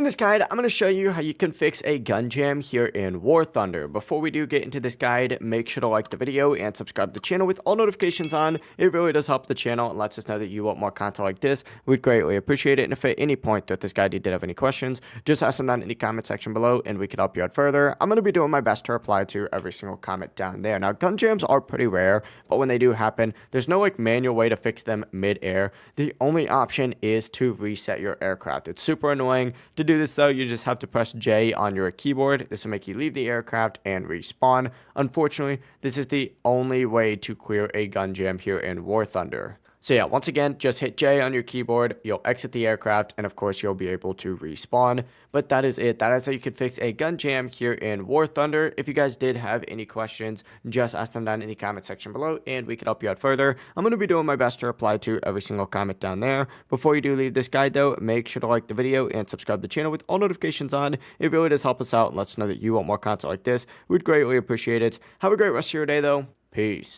In this guide, I'm going to show you how you can fix a gun jam here in War Thunder. Before we do get into this guide, make sure to like the video and subscribe to the channel with all notifications on. It really does help the channel and lets us know that you want more content like this. We'd greatly appreciate it. And if at any point throughout this guide you did have any questions, just ask them down in the comment section below and we could help you out further. I'm going to be doing my best to reply to every single comment down there. Now, gun jams are pretty rare, but when they do happen, there's no manual way to fix them mid-air. The only option is to reset your aircraft. It's super annoying. To do this though, you just have to press J on your keyboard. This will make you leave the aircraft and respawn. Unfortunately, this is the only way to clear a gun jam here in War Thunder. So yeah, once again, just hit J on your keyboard, you'll exit the aircraft, and of course you'll be able to respawn. But that is it. That is how you can fix a gun jam here in War Thunder. If you guys did have any questions, just ask them down in the comment section below, and we can help you out further. I'm going to be doing my best to reply to every single comment down there. Before you do leave this guide though, make sure to like the video and subscribe to the channel with all notifications on. It really does help us out and lets us know that you want more content like this. We'd greatly appreciate it. Have a great rest of your day though. Peace.